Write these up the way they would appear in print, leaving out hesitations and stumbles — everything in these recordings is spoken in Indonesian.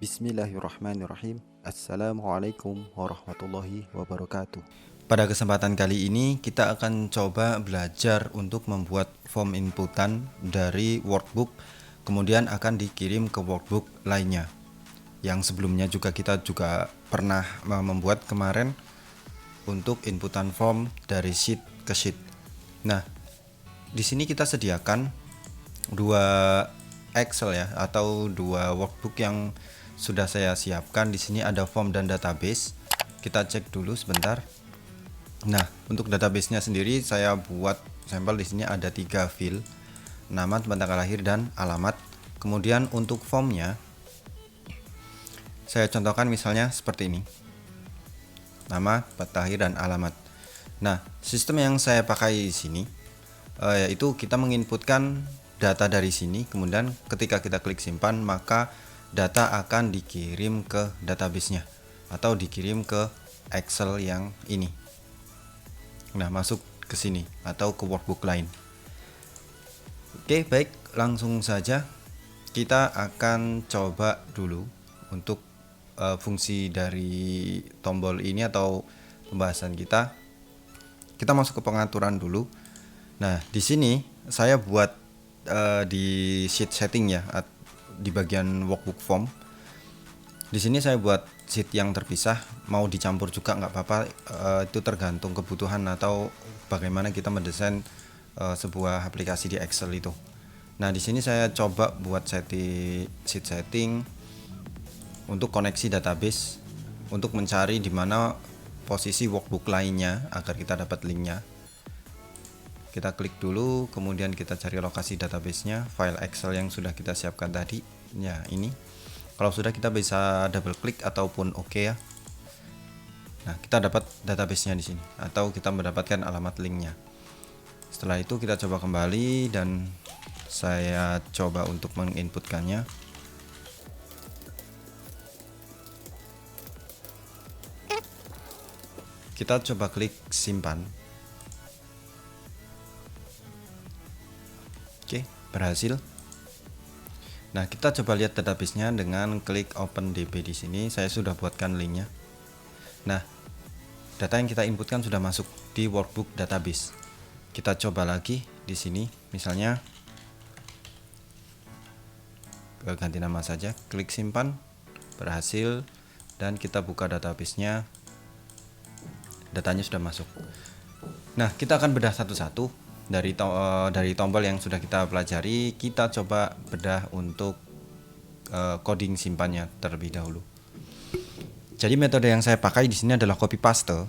Bismillahirrahmanirrahim. Assalamualaikum warahmatullahi wabarakatuh. Pada kesempatan kali ini kita akan coba belajar untuk membuat form inputan dari workbook, kemudian akan dikirim ke workbook lainnya. Yang sebelumnya kita juga pernah membuat kemarin untuk inputan form dari sheet ke sheet. Nah, di sini kita sediakan dua Excel ya, atau dua workbook yang sudah saya siapkan. Di sini ada form dan database. Kita cek dulu sebentar. Nah, untuk database-nya sendiri saya buat sampel. Di sini ada 3 field, nama, tempat tanggal lahir, dan alamat. Kemudian untuk formnya saya contohkan misalnya seperti ini, nama, tempat lahir, dan alamat. Nah, sistem yang saya pakai di sini yaitu kita menginputkan data dari sini, kemudian ketika kita klik simpan maka data akan dikirim ke database-nya atau dikirim ke Excel yang ini. Nah, masuk ke sini atau ke workbook lain. Oke, baik, langsung saja kita akan coba dulu untuk fungsi dari tombol ini atau pembahasan kita. Kita masuk ke pengaturan dulu. Nah, di sini saya buat di sheet setting ya, di bagian workbook form. Di sini saya buat sheet yang terpisah, mau dicampur juga nggak apa-apa, itu tergantung kebutuhan atau bagaimana kita mendesain sebuah aplikasi di Excel itu. Nah, di sini saya coba buat sheet setting untuk koneksi database untuk mencari di mana posisi workbook lainnya agar kita dapat linknya. Kita klik dulu, kemudian kita cari lokasi database-nya, file Excel yang sudah kita siapkan tadi. Ya, ini. Kalau sudah, kita bisa double klik ataupun oke ya. Nah, kita dapat database-nya di sini atau kita mendapatkan alamat linknya. Setelah itu kita coba kembali dan saya coba untuk menginputkannya. Kita coba klik simpan. Oke, berhasil. Nah, kita coba lihat database-nya dengan klik open DB di sini. Saya sudah buatkan linknya. Nah, data yang kita inputkan sudah masuk di workbook database. Kita coba lagi di sini, misalnya ganti nama saja, klik simpan, berhasil, dan kita buka database-nya. Datanya sudah masuk. Nah, kita akan bedah satu-satu. Dari tombol yang sudah kita pelajari, kita coba bedah untuk coding simpannya terlebih dahulu. Jadi metode yang saya pakai di sini adalah copy paste,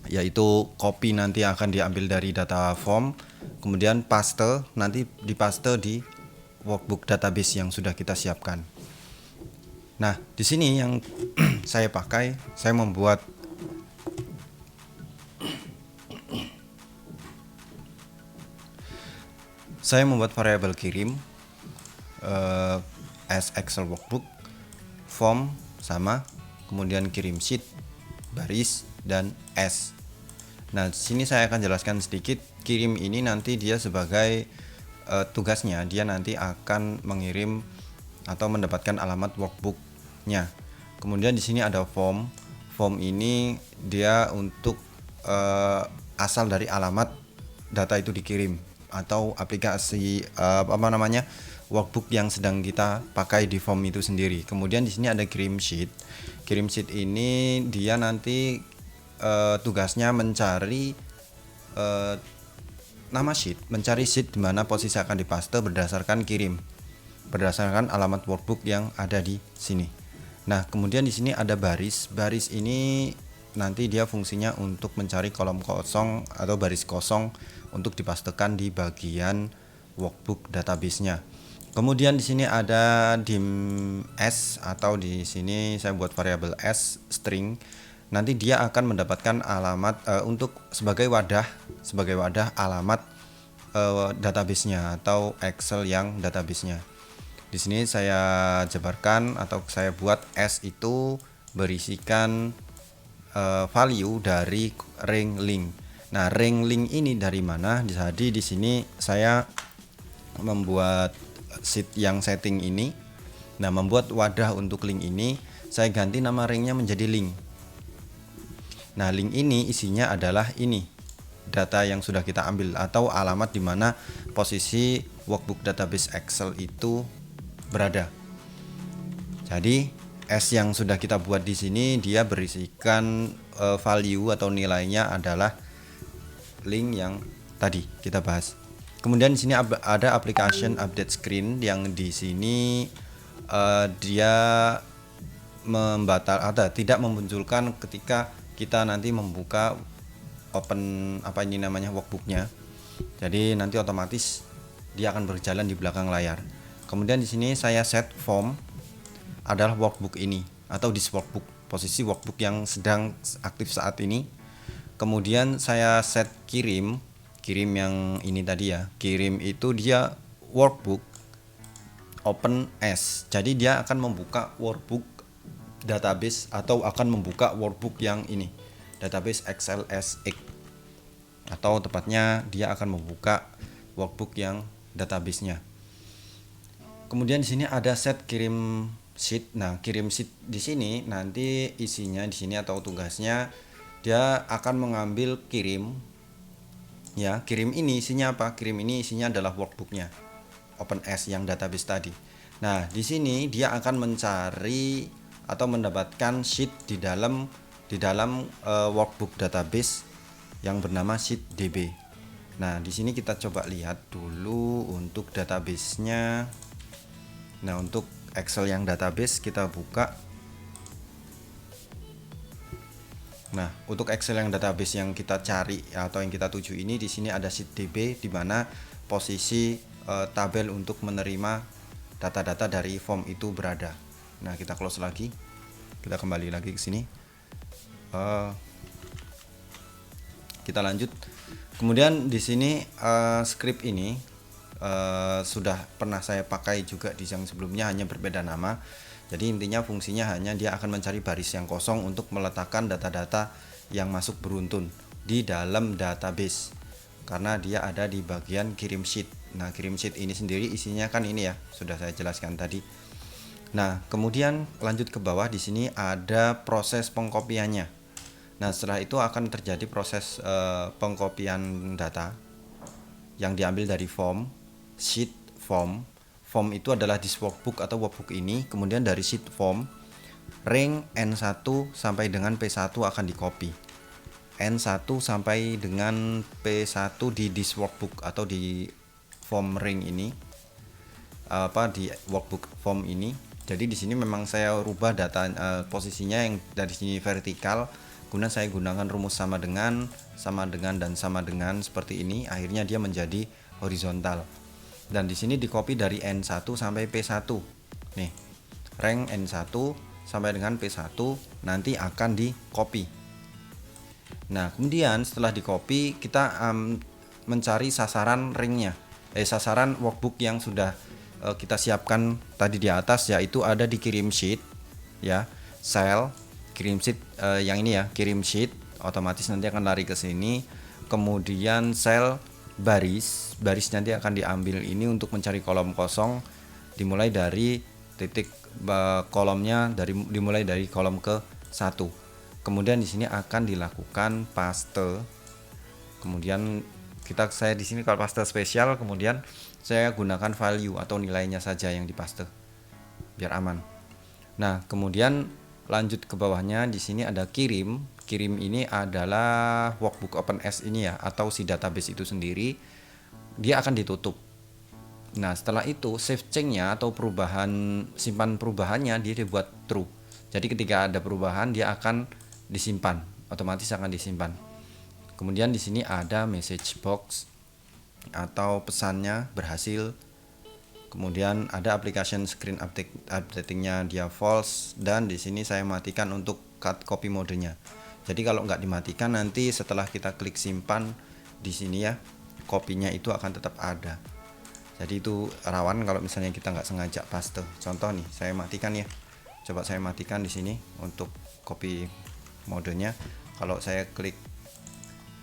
yaitu copy nanti akan diambil dari data form, kemudian paste nanti dipaste di workbook database yang sudah kita siapkan. Nah, di sini yang saya pakai, saya membuat variabel kirim as Excel workbook, form sama, kemudian kirim sheet, baris, dan S. Nah, di sini saya akan jelaskan sedikit. Kirim ini nanti dia sebagai tugasnya, dia nanti akan mengirim atau mendapatkan alamat workbooknya. Kemudian di sini ada form. Form ini dia untuk asal dari alamat data itu dikirim atau aplikasi workbook yang sedang kita pakai di form itu sendiri. Kemudian di sini ada kirim sheet. Kirim sheet ini dia nanti tugasnya mencari nama sheet, mencari sheet di mana posisi akan dipaste berdasarkan berdasarkan alamat workbook yang ada di sini. Nah, kemudian di sini ada baris. Baris ini nanti dia fungsinya untuk mencari kolom kosong atau baris kosong untuk dipastekan di bagian workbook database-nya. Kemudian di sini ada dim s, atau di sini saya buat variabel s string. Nanti dia akan mendapatkan alamat untuk sebagai wadah alamat database-nya atau Excel yang database-nya. Di sini saya jabarkan atau saya buat s itu berisikan value dari ring link. Nah, ring link ini dari mana? Jadi di sini saya membuat sheet yang setting ini. Nah, membuat wadah untuk link ini saya ganti nama ringnya menjadi link. Nah, link ini isinya adalah ini data yang sudah kita ambil atau alamat di mana posisi workbook database Excel itu berada. Jadi S yang sudah kita buat di sini dia berisikan value atau nilainya adalah link yang tadi kita bahas. Kemudian di sini ada application update screen yang di sini dia tidak memunculkan ketika kita nanti membuka open workbooknya. Jadi nanti otomatis dia akan berjalan di belakang layar. Kemudian di sini saya set form adalah workbook ini atau this workbook, posisi workbook yang sedang aktif saat ini. Kemudian saya set kirim yang ini tadi ya. Kirim itu dia workbook open as. Jadi dia akan membuka workbook database atau akan membuka workbook yang ini, database XLSX. Atau tepatnya dia akan membuka workbook yang database-nya. Kemudian di sini ada set kirim sheet. Nah, kirim sheet di sini nanti isinya di sini atau tugasnya dia akan mengambil kirim. Ya, kirim ini isinya apa? Kirim ini isinya adalah workbooknya open as yang database tadi. Nah, di sini dia akan mencari atau mendapatkan sheet di dalam workbook database yang bernama sheet DB. Nah, di sini kita coba lihat dulu untuk database-nya. Nah, untuk Excel yang database kita buka. Nah, untuk Excel yang database yang kita cari atau yang kita tuju ini di sini ada sheet DB di mana posisi tabel untuk menerima data-data dari form itu berada. Nah, kita close lagi. Kita kembali lagi ke sini. Kita lanjut. Kemudian di sini script ini sudah pernah saya pakai juga di yang sebelumnya, hanya berbeda nama. Jadi intinya fungsinya hanya dia akan mencari baris yang kosong untuk meletakkan data-data yang masuk beruntun di dalam database. Karena dia ada di bagian kirim sheet. Nah, kirim sheet ini sendiri isinya kan ini ya, sudah saya jelaskan tadi. Nah, kemudian lanjut ke bawah di sini ada proses pengkopiannya. Nah, setelah itu akan terjadi proses pengkopian data yang diambil dari form, sheet, form. Form itu adalah this workbook atau workbook ini. Kemudian dari sheet form, ring N1 sampai dengan P1 akan di copy. N1 sampai dengan P1 di this workbook atau di form ring ini, di workbook form ini. Jadi di sini memang saya rubah data posisinya yang dari sini vertikal, guna saya gunakan rumus sama dengan dan sama dengan seperti ini. Akhirnya dia menjadi horizontal. Dan di sini di copy dari N1 sampai P1. Nih, rank N1 sampai dengan P1 nanti akan di copy. Nah, kemudian setelah di copy kita mencari sasaran ringnya, sasaran workbook yang sudah kita siapkan tadi di atas, yaitu ada di kirim sheet ya, cell kirim sheet yang ini ya, kirim sheet otomatis nanti akan lari ke sini. Kemudian cell baris nanti akan diambil ini untuk mencari kolom kosong, dimulai dari titik kolomnya dimulai dari kolom ke 1. Kemudian di sini akan dilakukan paste. Kemudian saya di sini kalau paste spesial, kemudian saya gunakan value atau nilainya saja yang dipaste biar aman. Nah, kemudian lanjut ke bawahnya di sini ada kirim. Kirim ini adalah workbook open as ini ya, atau si database itu sendiri, dia akan ditutup. Nah, setelah itu save change-nya atau simpan perubahannya dia dibuat true. Jadi ketika ada perubahan dia akan disimpan, otomatis akan disimpan. Kemudian di sini ada message box atau pesannya berhasil. Kemudian ada application screen updating-nya dia false, dan di sini saya matikan untuk cut copy modenya. Jadi kalau nggak dimatikan nanti setelah kita klik simpan di sini ya, kopinya itu akan tetap ada. Jadi itu rawan kalau misalnya kita nggak sengaja paste. Contoh nih, saya matikan ya. Coba saya matikan di sini untuk copy modenya. Kalau saya klik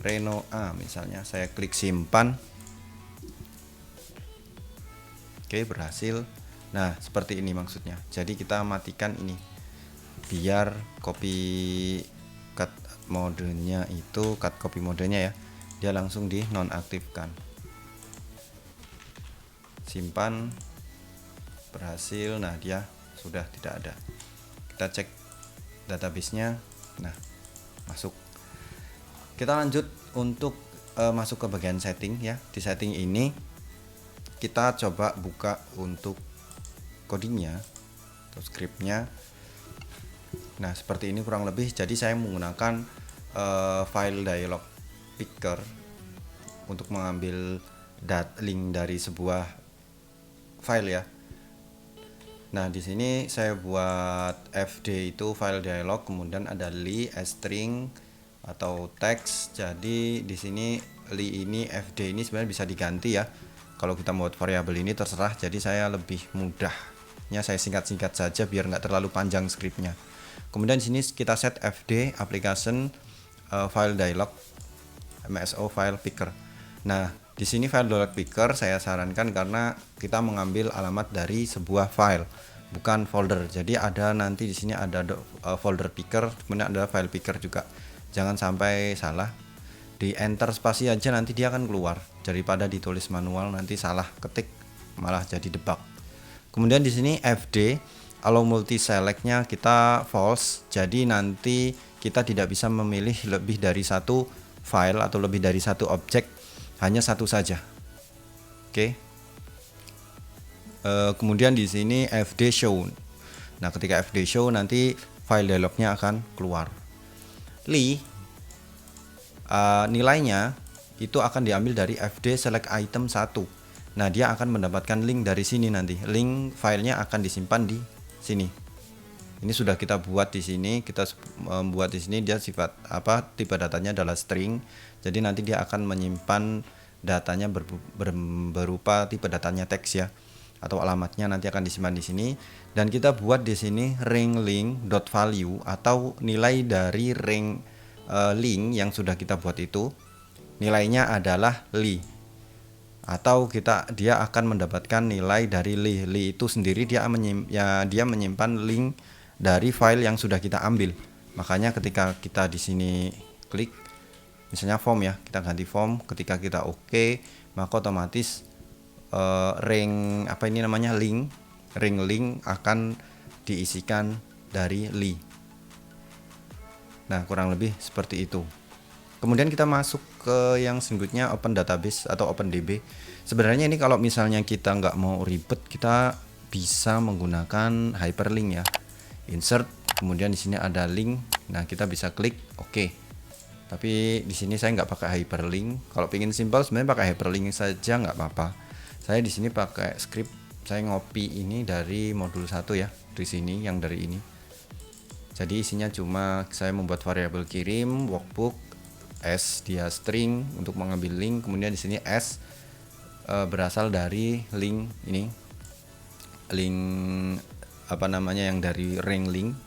Reno A misalnya, saya klik simpan. Oke, berhasil. Nah, seperti ini maksudnya. Jadi kita matikan ini biar copy cut modenya itu, cut copy modenya ya, dia langsung di nonaktifkan. Simpan, berhasil. Nah, dia sudah tidak ada. Kita cek database-nya. Nah, masuk. Kita lanjut untuk masuk ke bagian setting ya. Di setting ini kita coba buka untuk codingnya atau scriptnya. Nah, seperti ini kurang lebih. Jadi saya menggunakan file dialog picker untuk mengambil link dari sebuah file ya. Nah, di sini saya buat fd itu file dialog, kemudian ada li string atau teks. Jadi di sini li ini fd ini sebenarnya bisa diganti ya. Kalau kita buat variabel ini terserah. Jadi saya lebih mudahnya saya singkat-singkat saja biar nggak terlalu panjang scriptnya. Kemudian di sini kita set fd application file dialog mso file picker. Nah, di sini file dialog picker saya sarankan karena kita mengambil alamat dari sebuah file, bukan folder. Jadi ada nanti di sini ada folder picker, kemudian ada file picker juga. Jangan sampai salah. Di enter spasi aja nanti dia akan keluar. Daripada ditulis manual nanti salah ketik malah jadi debug. Kemudian di sini fd allow multi selectnya kita false. Jadi nanti kita tidak bisa memilih lebih dari satu file atau lebih dari satu objek, hanya satu saja. Oke. Kemudian di sini fd show. Nah, ketika fd show nanti file dialognya akan keluar. Li nilainya itu akan diambil dari fd select item 1. Nah, dia akan mendapatkan link dari sini nanti. Link filenya akan disimpan di sini. Ini sudah kita buat di sini. Kita membuat di sini dia sifat tipe datanya adalah string. Jadi nanti dia akan menyimpan datanya berupa tipe datanya teks ya, atau alamatnya nanti akan disimpan di sini. Dan kita buat di sini ring link dot value atau nilai dari ring link yang sudah kita buat itu. Nilainya adalah li. Atau dia akan mendapatkan nilai dari li. Li itu sendiri dia menyimpan link dari file yang sudah kita ambil. Makanya ketika kita di sini klik misalnya form ya, kita ganti form, ketika kita oke, maka otomatis ring link akan diisikan dari li. Nah, kurang lebih seperti itu. Kemudian kita masuk ke yang selanjutnya, Open Database atau OpenDB. Sebenarnya ini kalau misalnya kita nggak mau ribet, kita bisa menggunakan hyperlink ya. Insert, kemudian di sini ada link. Nah, kita bisa klik oke. Tapi di sini saya nggak pakai hyperlink. Kalau pengen simpel sebenarnya pakai hyperlink saja nggak apa-apa. Saya di sini pakai script. Saya ngopi ini dari modul 1 ya, di sini yang dari ini. Jadi isinya cuma saya membuat variabel kirim workbook, s dia string untuk mengambil link, kemudian di sini s berasal dari link ini, link yang dari ring link.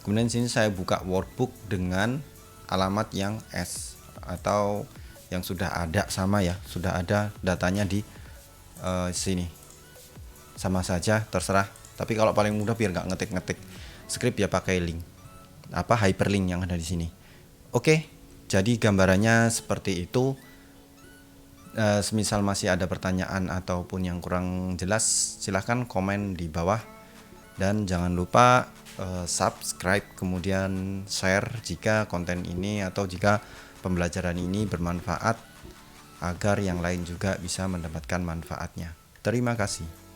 Kemudian di sini saya buka workbook dengan alamat yang s atau yang sudah ada sama ya, sudah ada datanya di sini. Sama saja terserah. Tapi kalau paling mudah biar nggak ngetik-ngetik script ya pakai link hyperlink yang ada di sini. Oke. Jadi gambarannya seperti itu. Semisal masih ada pertanyaan ataupun yang kurang jelas, silahkan komen di bawah. Dan jangan lupa subscribe, kemudian share jika konten ini atau jika pembelajaran ini bermanfaat, agar yang lain juga bisa mendapatkan manfaatnya. Terima kasih.